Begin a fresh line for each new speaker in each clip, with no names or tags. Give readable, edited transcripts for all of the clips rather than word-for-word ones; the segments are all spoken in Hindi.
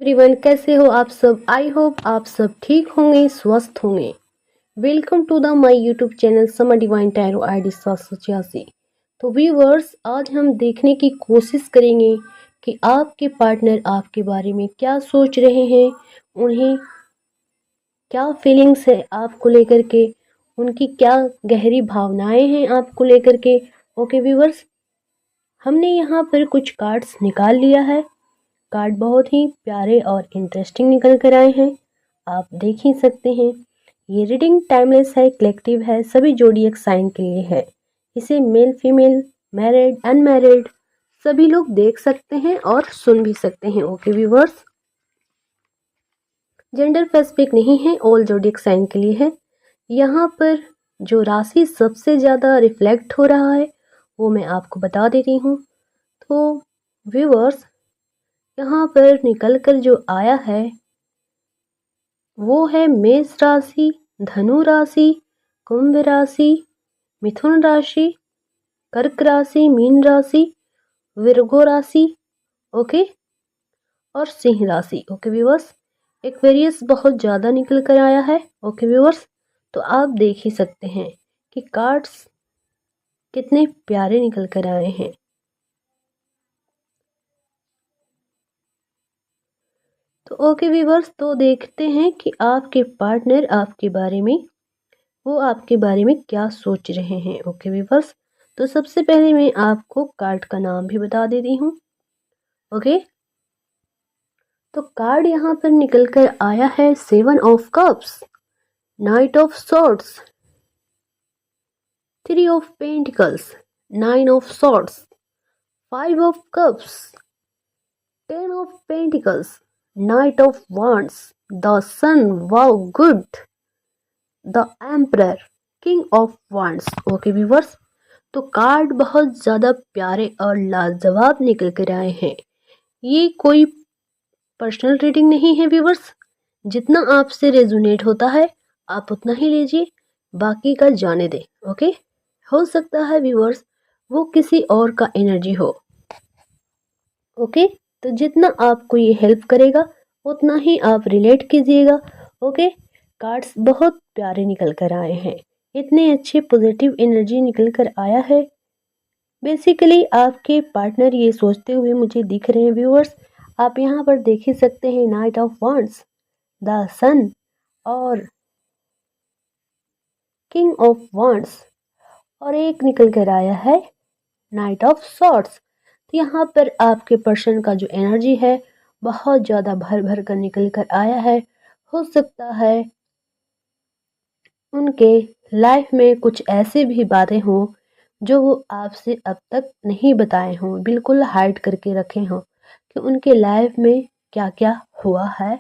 एवरीवन, कैसे हो आप सब। आई होप आप सब ठीक होंगे, स्वस्थ होंगे। Welcome to the my YouTube channel summer divine tarot ID 786। तो व्यूअर्स, आज हम देखने की कोशिश करेंगे कि आपके पार्टनर आपके बारे में क्या सोच रहे हैं, उन्हें क्या फीलिंग्स है आपको लेकर के, उनकी क्या गहरी भावनाएं हैं आपको लेकर के। ओके व्यूअर्स, हमने यहाँ पर कुछ कार्ड्स निकाल लिया है। कार्ड बहुत ही प्यारे और इंटरेस्टिंग निकल कर आए हैं, आप देख ही सकते हैं। ये रीडिंग टाइमलेस है, कलेक्टिव है, सभी जोडिएक साइन के लिए है। इसे मेल फीमेल, मैरिड अनमैरिड सभी लोग देख सकते हैं और सुन भी सकते हैं। ओके व्यूवर्स, जेंडर स्पेसिफिक नहीं है, ऑल जोडिएक साइन के लिए है। यहाँ पर जो राशि सबसे ज़्यादा रिफ्लेक्ट हो रहा है वो मैं आपको बता देती हूँ। तो व्यूवर्स, यहाँ पर निकल कर जो आया है वो है मेष राशि, धनु राशि, कुंभ राशि, मिथुन राशि, कर्क राशि, मीन राशि, विर्गो राशि, ओके, और सिंह राशि। ओके व्यूअर्स, एक्वेरियस बहुत ज़्यादा निकल कर आया है। ओके व्यूअर्स, तो आप देख ही सकते हैं कि कार्ड्स कितने प्यारे निकल कर आए हैं। तो ओके व्यूअर्स, तो देखते हैं कि आपके पार्टनर आपके बारे में, वो आपके बारे में क्या सोच रहे हैं। ओके व्यूअर्स, तो सबसे पहले मैं आपको कार्ड का नाम भी बता देती हूँ। ओके, तो कार्ड यहाँ पर निकल कर आया है 7 of cups, knight of swords, 3 of pentacles, 9 of swords, 5 of cups, 10 of pentacles, knight of wands, the sun, wow good, the emperor, king of wands. Okay viewers, तो कार्ड बहुत ज़्यादा प्यारे और लाजवाब निकल कर आए हैं। ये कोई पर्सनल रीडिंग नहीं है व्यूअर्स, जितना आपसे रेजोनेट होता है आप उतना ही लीजिए, बाकी का जाने दें। ओके, हो सकता है व्यूअर्स वो किसी और का एनर्जी हो। ओके, तो जितना आपको ये हेल्प करेगा उतना ही आप रिलेट कीजिएगा। ओके, कार्ड्स बहुत प्यारे निकल कर आए हैं, इतने अच्छे पॉजिटिव एनर्जी निकल कर आया है। बेसिकली आपके पार्टनर ये सोचते हुए मुझे दिख रहे हैं व्यूअर्स। आप यहाँ पर देख ही सकते हैं नाइट ऑफ वांड्स, द सन और किंग ऑफ वांड्स, और एक निकल कर आया है नाइट ऑफ सॉर्ड्स। तो यहाँ पर आपके पर्सन का जो एनर्जी है बहुत ज़्यादा भर भर कर निकल कर आया है। हो सकता है उनके लाइफ में कुछ ऐसे भी बातें हों जो वो आपसे अब तक नहीं बताए हों, बिल्कुल हाइड करके रखे हों कि उनके लाइफ में क्या क्या हुआ है,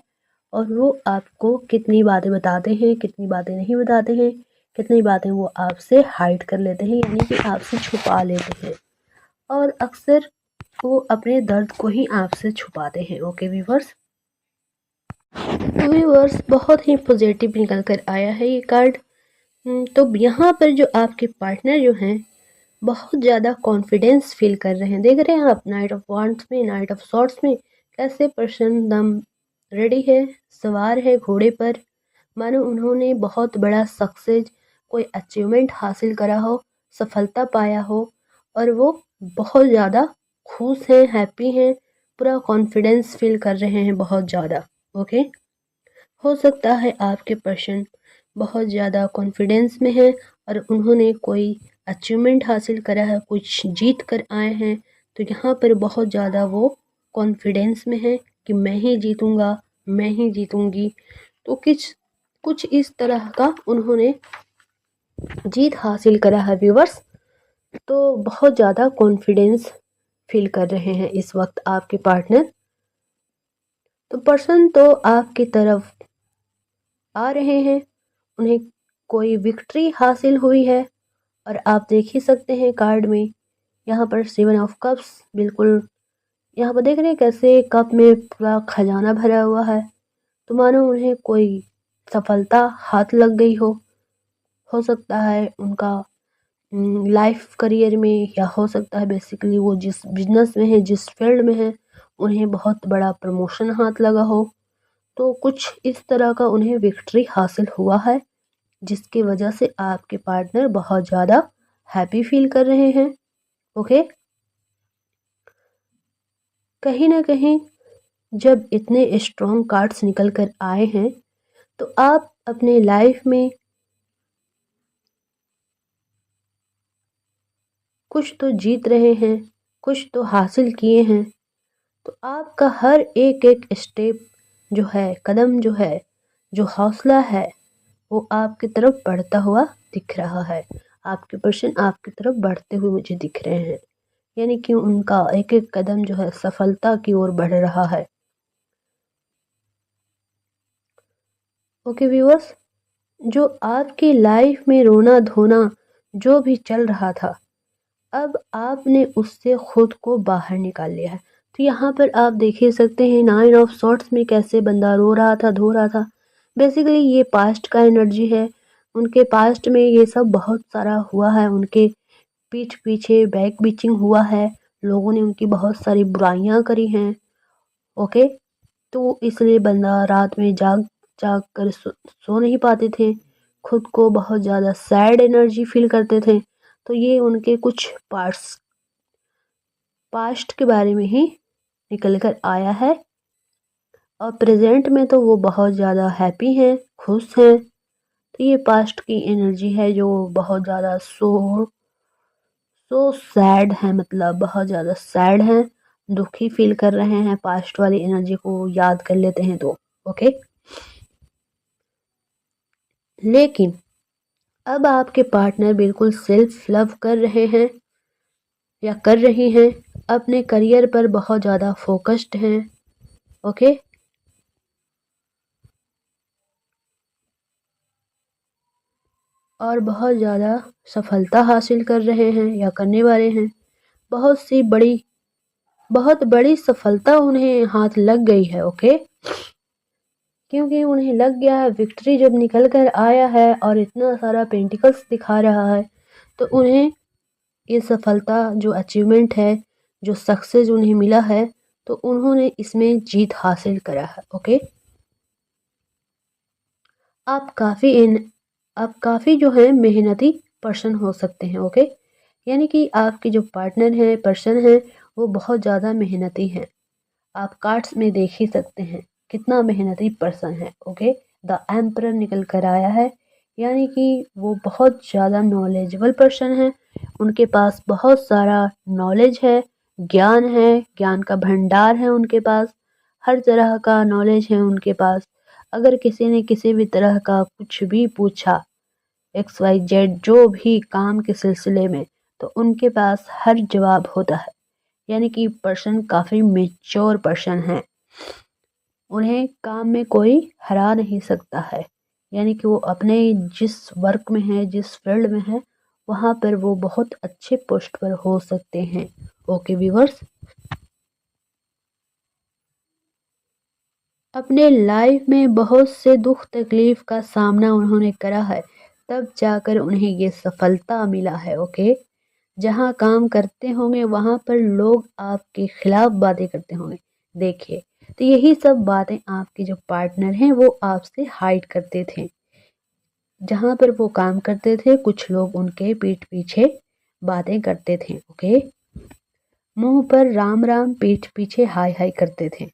और वो आपको कितनी बातें बताते हैं, कितनी बातें नहीं बताते हैं, कितनी बातें वो आपसे हाइड कर लेते हैं, यानी कि आपसे छुपा लेते हैं, और अक्सर वो अपने दर्द को ही आपसे छुपाते हैं। ओके व्यूवर्स, व्यूवर्स बहुत ही पॉजिटिव निकल कर आया है ये कार्ड। तो यहाँ पर जो आपके पार्टनर जो हैं बहुत ज़्यादा कॉन्फिडेंस फील कर रहे हैं। देख रहे हैं आप नाइट ऑफ वांड्स में, नाइट ऑफ सॉर्ड्स में कैसे पर्सन दम रेडी है, सवार है घोड़े पर, मानो उन्होंने बहुत बड़ा सक्सेस, कोई अचीवमेंट हासिल करा हो, सफलता पाया हो, और वो बहुत ज़्यादा खुश हैं, हैप्पी हैं, पूरा कॉन्फिडेंस फील कर रहे हैं बहुत ज़्यादा। ओके, हो सकता है आपके पर्सन बहुत ज़्यादा कॉन्फिडेंस में है और उन्होंने कोई अचीवमेंट हासिल करा है, कुछ जीत कर आए हैं, तो यहाँ पर बहुत ज़्यादा वो कॉन्फिडेंस में है कि मैं ही जीतूँगा, मैं ही जीतूँगी। तो कुछ इस तरह का उन्होंने जीत हासिल करा है व्यूवर्स। तो बहुत ज़्यादा कॉन्फिडेंस फील कर रहे हैं इस वक्त आपके पार्टनर। तो पर्सन तो आपकी तरफ आ रहे हैं, उन्हें कोई विक्ट्री हासिल हुई है, और आप देख ही सकते हैं कार्ड में यहाँ पर 7 ऑफ कप्स, बिल्कुल यहाँ पर देख रहे हैं कैसे कप में पूरा खजाना भरा हुआ है, तो मानो उन्हें कोई सफलता हाथ लग गई हो सकता है उनका लाइफ करियर में, या हो सकता है बेसिकली वो जिस बिजनेस में है, जिस फील्ड में है उन्हें बहुत बड़ा प्रमोशन हाथ लगा हो, तो कुछ इस तरह का उन्हें विक्ट्री हासिल हुआ है, जिसकी वजह से आपके पार्टनर बहुत ज़्यादा हैप्पी फील कर रहे हैं। ओके, कहीं ना कहीं जब इतने स्ट्रॉन्ग कार्ड्स निकल कर आए हैं, तो आप अपने लाइफ में कुछ तो जीत रहे हैं, कुछ तो हासिल किए हैं। तो आपका हर एक एक स्टेप जो है, कदम जो है, जो हौसला है, वो आपकी तरफ बढ़ता हुआ दिख रहा है। आपके पर्सन आपकी तरफ बढ़ते हुए मुझे दिख रहे हैं, यानी कि उनका एक एक कदम जो है सफलता की ओर बढ़ रहा है। ओके व्यूअर्स, जो आपकी लाइफ में रोना धोना जो भी चल रहा था, अब आपने उससे खुद को बाहर निकाल लिया है। तो यहाँ पर आप देख ही सकते हैं 9 ऑफ सॉर्ट्स में कैसे बंदा रो रहा था, धो रहा था। बेसिकली ये पास्ट का एनर्जी है। उनके पास्ट में ये सब बहुत सारा हुआ है, उनके पीठ पीछे बैक बिचिंग हुआ है, लोगों ने उनकी बहुत सारी बुराइयां करी हैं। ओके, तो इसलिए बंदा रात में जाग जाग कर सो नहीं पाते थे, खुद को बहुत ज़्यादा सैड एनर्जी फील करते थे। तो ये उनके कुछ पास्ट के बारे में ही निकल कर आया है। और प्रेजेंट में तो वो बहुत ज़्यादा हैप्पी हैं, खुश हैं। तो ये पास्ट की एनर्जी है जो बहुत ज़्यादा सो सैड है, मतलब बहुत ज़्यादा सैड हैं, दुखी फील कर रहे हैं। पास्ट वाली एनर्जी को याद कर लेते हैं तो ओके। लेकिन अब आपके पार्टनर बिल्कुल सेल्फ लव कर रहे हैं या कर रही हैं, अपने करियर पर बहुत ज़्यादा फोकस्ड हैं। ओके, और बहुत ज़्यादा सफलता हासिल कर रहे हैं या करने वाले हैं। बहुत बड़ी सफलता उन्हें हाथ लग गई है। ओके, क्योंकि उन्हें लग गया है, विक्ट्री जब निकल कर आया है और इतना सारा पेंटिकल्स दिखा रहा है, तो उन्हें ये सफलता जो अचीवमेंट है, जो सक्सेस उन्हें मिला है, तो उन्होंने इसमें जीत हासिल करा है। ओके, आप काफ़ी जो है मेहनती पर्सन हो सकते हैं। ओके, यानी कि आपके जो पार्टनर हैं, पर्सन हैं, वो बहुत ज़्यादा मेहनती हैं। आप कार्ड्स में देख ही सकते हैं कितना मेहनती पर्सन है। ओके, द एम्परर निकल कर आया है, यानी कि वो बहुत ज़्यादा नॉलेजेबल पर्सन है। उनके पास बहुत सारा नॉलेज है, ज्ञान है, ज्ञान का भंडार है उनके पास, हर तरह का नॉलेज है उनके पास। अगर किसी ने किसी भी तरह का कुछ भी पूछा, XYZ जो भी काम के सिलसिले में, तो उनके पास हर जवाब होता है। यानी कि पर्सन काफ़ी मेच्योर पर्सन है, उन्हें काम में कोई हरा नहीं सकता है। यानी कि वो अपने जिस वर्क में है, जिस फील्ड में है, वहाँ पर वो बहुत अच्छे पोस्ट पर हो सकते हैं। ओके व्यूवर्स, अपने लाइफ में बहुत से दुख तकलीफ का सामना उन्होंने करा है, तब जाकर उन्हें ये सफलता मिला है। ओके, जहाँ काम करते होंगे वहाँ पर लोग आपके खिलाफ बातें करते होंगे, देखिए, तो यही सब बातें आपके जो पार्टनर हैं वो आपसे हाइड करते थे। जहाँ पर वो काम करते थे, कुछ लोग उनके पीठ पीछे बातें करते थे। ओके, मुंह पर राम राम, पीठ पीछे हाय हाय करते थे।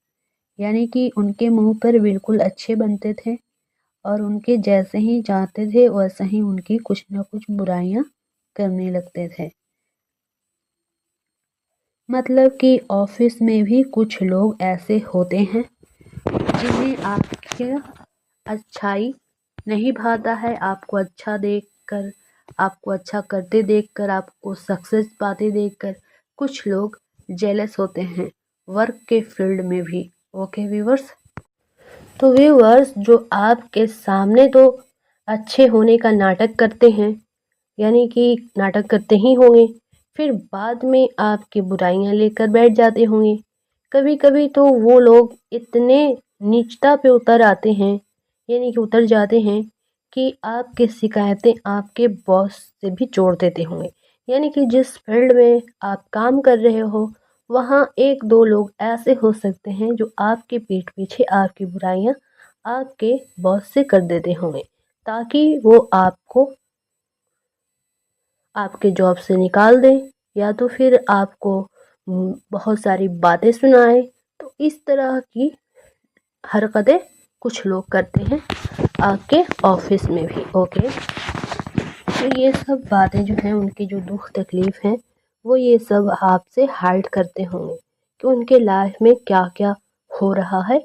यानी कि उनके मुंह पर बिल्कुल अच्छे बनते थे, और उनके जैसे ही चाहते थे वैसे ही उनकी कुछ ना कुछ बुराइयां करने लगते थे। मतलब कि ऑफिस में भी कुछ लोग ऐसे होते हैं जिन्हें आपकी अच्छाई नहीं भाता है। आपको अच्छा देखकर, आपको अच्छा करते देखकर, आपको सक्सेस पाते देखकर कुछ लोग जेलस होते हैं, वर्क के फील्ड में भी। ओके व्यूवर्स, तो व्यूवर्स जो आपके सामने तो अच्छे होने का नाटक करते हैं, यानी कि नाटक करते ही होंगे, फिर बाद में आपकी बुराइयां लेकर बैठ जाते होंगे। कभी कभी तो वो लोग इतने नीचता पे उतर आते हैं, यानी कि उतर जाते हैं, कि आपकी शिकायतें आपके बॉस से भी जोड़ देते होंगे। यानी कि जिस फील्ड में आप काम कर रहे हो, वहाँ एक दो लोग ऐसे हो सकते हैं जो आपके पीठ पीछे आपकी बुराइयां आपके बॉस से कर देते होंगे, ताकि वो आपको आपके जॉब से निकाल दें या तो फिर आपको बहुत सारी बातें सुनाए। तो इस तरह की हरकतें कुछ लोग करते हैं आपके ऑफिस में भी। ओके, तो ये सब बातें जो हैं, उनकी जो दुख तकलीफ है, वो ये सब आपसे हाइड करते होंगे कि उनके लाइफ में क्या क्या हो रहा है।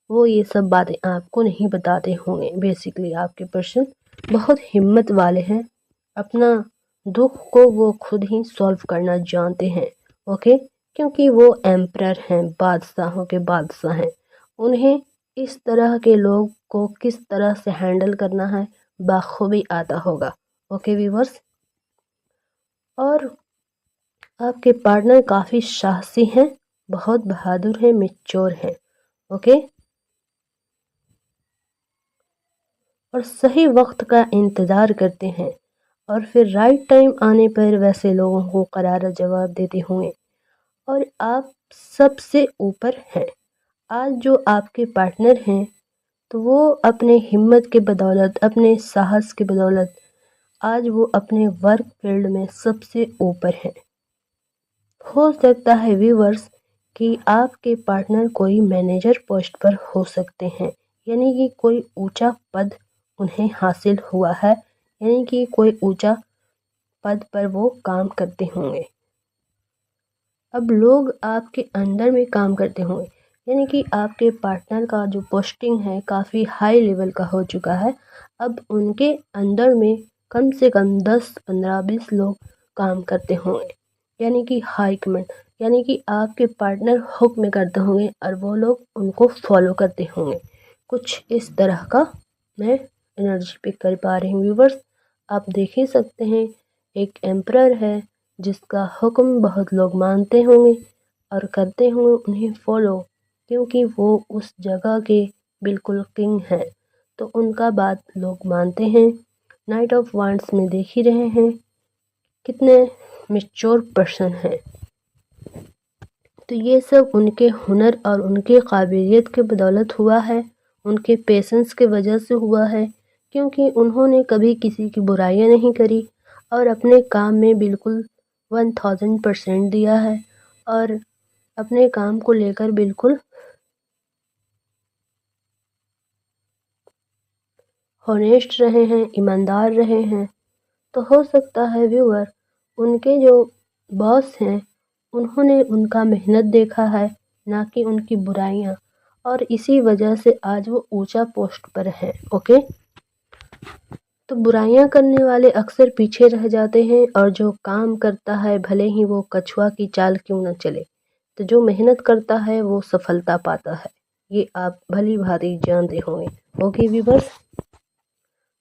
वो ये सब बातें आपको नहीं बताते होंगे। बेसिकली आपके पर्सन बहुत हिम्मत वाले हैं, अपना दुख को वो खुद ही सॉल्व करना जानते हैं। ओके, क्योंकि वो एम्परर हैं, बादशाहों के बादशाह हैं। उन्हें इस तरह के लोग को किस तरह से हैंडल करना है बाखूबी आता होगा। ओके व्यूवर्स, और आपके पार्टनर काफ़ी साहसी हैं, बहुत बहादुर हैं, मैच्योर हैं। ओके, और सही वक्त का इंतज़ार करते हैं और फिर राइट टाइम आने पर वैसे लोगों को करारा जवाब देते होंगे। और आप सबसे ऊपर हैं। आज जो आपके पार्टनर हैं, तो वो अपने हिम्मत के बदौलत, अपने साहस के बदौलत आज वो अपने वर्क फील्ड में सबसे ऊपर हैं। हो सकता है व्यूवर्स कि आपके पार्टनर कोई मैनेजर पोस्ट पर हो सकते हैं, यानी कि कोई ऊंचा पद उन्हें हासिल हुआ है, यानी कि कोई ऊंचा पद पर वो काम करते होंगे। अब लोग आपके अंडर में काम करते होंगे, यानी कि आपके पार्टनर का जो पोस्टिंग है काफ़ी हाई लेवल का हो चुका है। अब उनके अंडर में कम से कम 10, 15, 20 लोग काम करते होंगे, यानी कि हाई कमांड, यानी कि आपके पार्टनर हुक्म करते होंगे और वो लोग उनको फॉलो करते होंगे। कुछ इस तरह का मैं एनर्जी पिक कर पा रही हूँ व्यूवर्स। आप देख ही सकते हैं, एक एम्परर है जिसका हुक्म बहुत लोग मानते होंगे और करते होंगे उन्हें फॉलो, क्योंकि वो उस जगह के बिल्कुल किंग हैं, तो उनका बात लोग मानते हैं। नाइट ऑफ वांड्स में देख ही रहे हैं कितने मैच्योर पर्सन हैं। तो ये सब उनके हुनर और उनके काबिलियत के बदौलत हुआ है, उनके पेशेंस के वजह से हुआ है, क्योंकि उन्होंने कभी किसी की बुराइयां नहीं करी और अपने काम में बिल्कुल 1000% दिया है और अपने काम को लेकर बिल्कुल हॉनेस्ट रहे हैं, ईमानदार रहे हैं। तो हो सकता है व्यूअर, उनके जो बॉस हैं उन्होंने उनका मेहनत देखा है, ना कि उनकी बुराइयां, और इसी वजह से आज वो ऊंचा पोस्ट पर है। ओके, तो बुराइयां करने वाले अक्सर पीछे रह जाते हैं और जो काम करता है भले ही वो कछुआ की चाल क्यों न चले, तो जो मेहनत करता है वो सफलता पाता है। ये आप भली भांति जानते होंगे। ओके व्यूअर्स,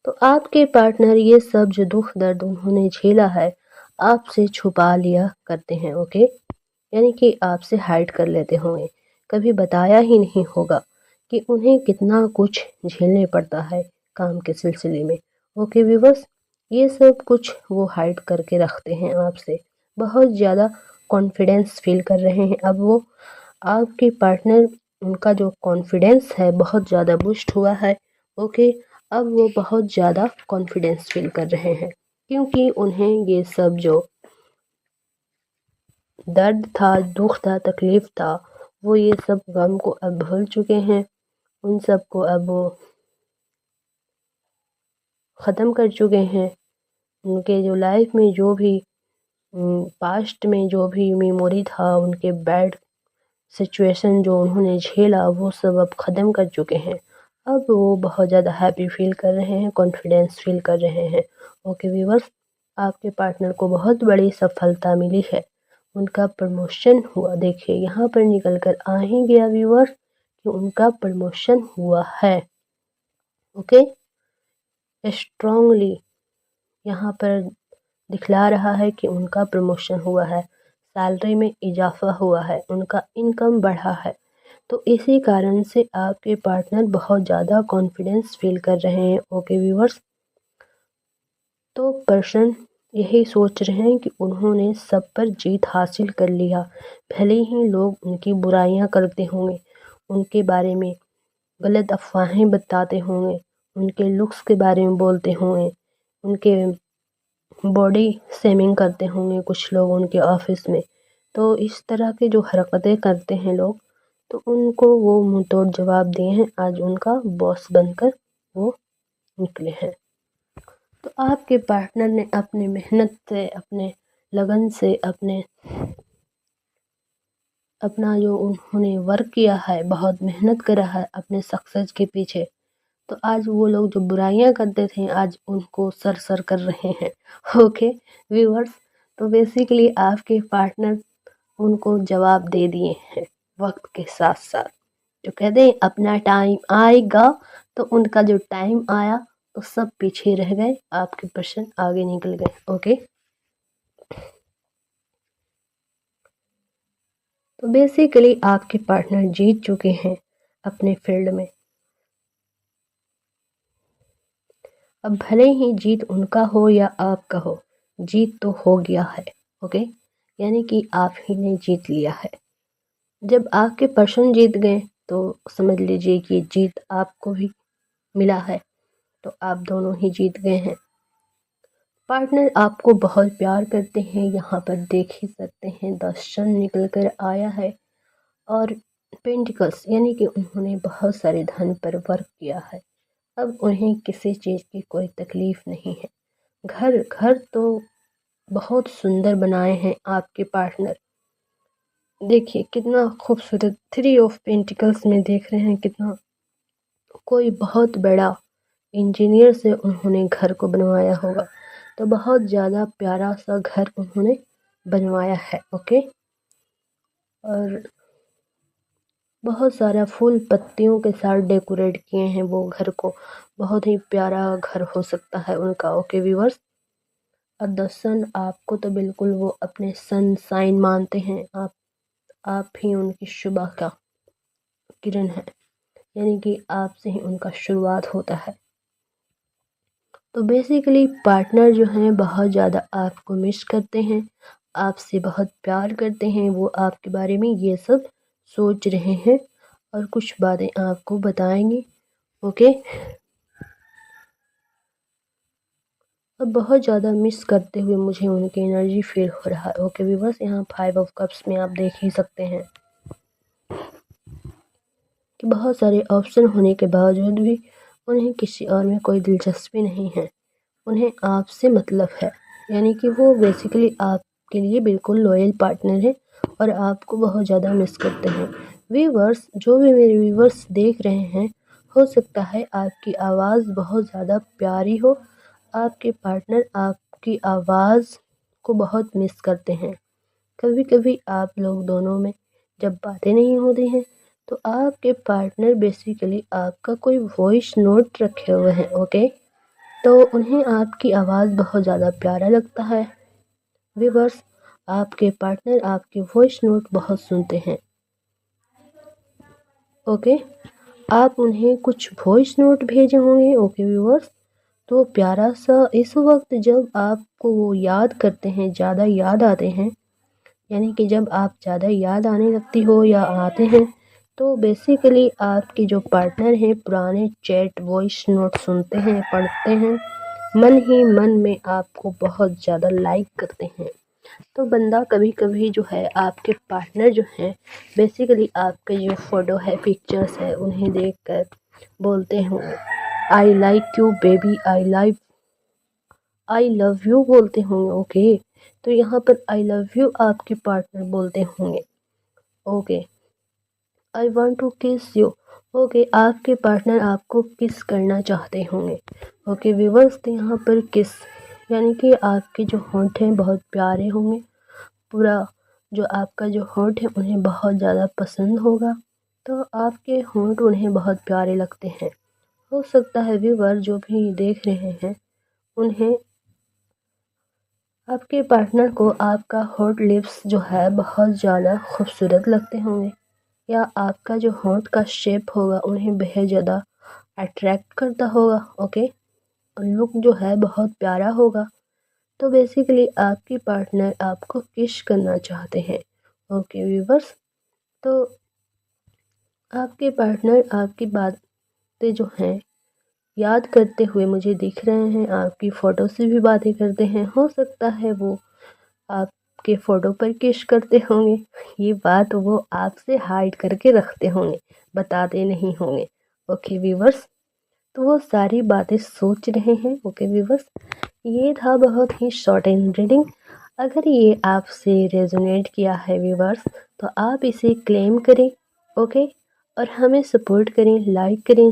तो आपके पार्टनर ये सब जो दुख दर्द उन्होंने झेला है आपसे छुपा लिया करते हैं। ओके, यानी कि आपसे हाइड कर लेते होंगे, कभी बताया ही नहीं होगा कि उन्हें कितना कुछ झेलने पड़ता है काम के सिलसिले में। ओके व्यूवर्स, ये सब कुछ वो हाइड करके रखते हैं आपसे। बहुत ज़्यादा कॉन्फिडेंस फील कर रहे हैं अब वो, आपके पार्टनर, उनका जो कॉन्फिडेंस है बहुत ज़्यादा बूस्ट हुआ है। ओके, अब वो बहुत ज़्यादा कॉन्फिडेंस फील कर रहे हैं, क्योंकि उन्हें ये सब जो दर्द था, दुख था, तकलीफ था, वो ये सब गम को अब भूल चुके हैं। उन सब को अब वो ख़त्म कर चुके हैं। उनके जो लाइफ में जो भी पास्ट में जो भी मेमोरी था, उनके बैड सिचुएशन जो उन्होंने झेला, वो सब अब ख़त्म कर चुके हैं। अब वो बहुत ज़्यादा हैप्पी फील कर रहे हैं, कॉन्फिडेंस फील कर रहे हैं। ओके व्यूवर्स, आपके पार्टनर को बहुत बड़ी सफलता मिली है, उनका प्रमोशन हुआ। देखिए यहाँ पर निकल कर आ ही गया व्यूवर्स कि उनका प्रमोशन हुआ है। ओके, स्ट्रांगली यहाँ पर दिखला रहा है कि उनका प्रमोशन हुआ है, सैलरी में इजाफा हुआ है, उनका इनकम बढ़ा है। तो इसी कारण से आपके पार्टनर बहुत ज़्यादा कॉन्फिडेंस फील कर रहे हैं। ओके व्यूवर्स, तो पर्सन यही सोच रहे हैं कि उन्होंने सब पर जीत हासिल कर लिया। भले ही लोग उनकी बुराइयां करते होंगे, उनके बारे में गलत अफवाहें बताते होंगे, उनके लुक्स के बारे में बोलते होंगे, उनके बॉडी शेमिंग करते होंगे कुछ लोग उनके ऑफिस में। तो इस तरह के जो हरकतें करते हैं लोग, तो उनको वो मुंह तोड़ जवाब दिए हैं। आज उनका बॉस बनकर वो निकले हैं। तो आपके पार्टनर ने अपनी मेहनत से, अपने लगन से, अपना जो उन्होंने वर्क किया है, बहुत मेहनत करा है अपने सक्सेस के पीछे, तो आज वो लोग जो बुराइयां करते थे आज उनको सर कर रहे हैं। ओके व्यूअर्स, तो बेसिकली आपके पार्टनर उनको जवाब दे दिए हैं वक्त के साथ साथ। जो कहते हैं अपना टाइम आएगा, तो उनका जो टाइम आया तो सब पीछे रह गए, आपके पर्सन आगे निकल गए। ओके, तो बेसिकली आपके पार्टनर जीत चुके हैं अपने फील्ड में। अब भले ही जीत उनका हो या आपका हो, जीत तो हो गया है। ओके, यानी कि आप ही ने जीत लिया है। जब आपके पर्सन जीत गए तो समझ लीजिए कि जीत आपको भी मिला है, तो आप दोनों ही जीत गए हैं। पार्टनर आपको बहुत प्यार करते हैं, यहाँ पर देख ही सकते हैं द सन निकल कर आया है, और पेंटिकल्स यानी कि उन्होंने बहुत सारे धन पर वर्क किया है। अब उन्हें किसी चीज़ की कोई तकलीफ नहीं है। घर घर तो बहुत सुंदर बनाए हैं आपके पार्टनर। देखिए कितना खूबसूरत, थ्री ऑफ पेंटिकल्स में देख रहे हैं कितना कोई बहुत बड़ा इंजीनियर से उन्होंने घर को बनवाया होगा। तो बहुत ज़्यादा प्यारा सा घर उन्होंने बनवाया है। ओके, और बहुत सारा फूल पत्तियों के साथ डेकोरेट किए हैं वो घर को। बहुत ही प्यारा घर हो सकता है उनका। ओके व्यूअर्स, और द सन आपको तो बिल्कुल वो अपने सन साइन मानते हैं। आप ही उनकी सुबह का किरण है, यानी कि आपसे ही उनका शुरुआत होता है। तो बेसिकली पार्टनर जो हैं बहुत ज़्यादा आपको मिस करते हैं, आपसे बहुत प्यार करते हैं। वो आपके बारे में ये सब सोच रहे हैं और कुछ बातें आपको बताएंगे। ओके, अब बहुत ज़्यादा मिस करते हुए मुझे उनकी एनर्जी फील हो रहा है। ओके व्यूअर्स, यहाँ 5 ऑफ कप्स में आप देख ही सकते हैं कि बहुत सारे ऑप्शन होने के बावजूद भी उन्हें किसी और में कोई दिलचस्पी नहीं है। उन्हें आपसे मतलब है, यानी कि वो बेसिकली आपके लिए बिल्कुल लॉयल पार्टनर है और आपको बहुत ज़्यादा मिस करते हैं। व्यूअर्स, जो भी मेरे व्यूअर्स देख रहे हैं, हो सकता है आपकी आवाज़ बहुत ज़्यादा प्यारी हो, आपके पार्टनर आपकी आवाज़ को बहुत मिस करते हैं। कभी कभी आप लोग दोनों में जब बातें नहीं होती हैं, तो आपके पार्टनर बेसिकली आपका कोई वॉइस नोट रखे हुए हैं। ओके, तो उन्हें आपकी आवाज़ बहुत ज़्यादा प्यारा लगता है। व्यूअर्स, आपके पार्टनर आपके वॉइस नोट बहुत सुनते हैं। ओके, आप उन्हें कुछ वॉइस नोट भेजे होंगे। ओके व्यूअर्स, तो प्यारा सा इस वक्त जब आपको वो याद करते हैं, ज़्यादा याद आते हैं, यानी कि जब आप ज़्यादा याद आने लगती हो या आते हैं, तो बेसिकली आपके जो पार्टनर हैं पुराने चैट वॉइस नोट सुनते हैं, पढ़ते हैं, मन ही मन में आपको बहुत ज़्यादा लाइक करते हैं। तो बंदा कभी कभी जो है आपके पार्टनर जो हैं बेसिकली आपके जो फ़ोटो है, पिक्चर्स है, उन्हें देखकर बोलते होंगे I like you baby, I love you बोलते होंगे। ओके, तो यहाँ पर आई लव यू आपके पार्टनर बोलते होंगे। ओके, आई वांट टू किस यू। ओके, आपके पार्टनर आपको किस करना चाहते होंगे। ओके व्यूअर्स, तो यहाँ पर किस यानी कि आपके जो होंठ हैं बहुत प्यारे होंगे। पूरा जो आपका जो होंठ है उन्हें बहुत ज़्यादा पसंद होगा, तो आपके होंठ उन्हें बहुत प्यारे लगते हैं। हो सकता है व्यूअर जो भी देख रहे हैं उन्हें आपके पार्टनर को आपका हॉट लिप्स जो है बहुत ज़्यादा खूबसूरत लगते होंगे, या आपका जो होंठ का शेप होगा उन्हें बेहद ज़्यादा अट्रैक्ट करता होगा। ओके, और लुक जो है बहुत प्यारा होगा। तो बेसिकली आपकी पार्टनर आपको किस करना चाहते हैं। ओके व्यूवर्स, तो आपके पार्टनर आपकी बातें जो हैं याद करते हुए मुझे दिख रहे हैं, आपकी फ़ोटो से भी बातें करते हैं। हो सकता है वो आपके फ़ोटो पर किस करते होंगे, ये बात वो आपसे हाइड करके रखते होंगे, बताते नहीं होंगे। ओके व्यूवर्स, तो वो सारी बातें सोच रहे हैं। ओके व्यूवर्स, ये था बहुत ही शॉर्ट एंड रीडिंग। अगर ये आपसे रेजोनेट किया है व्यूवर्स, तो आप इसे क्लेम करें। ओके, और हमें सपोर्ट करें, लाइक करें,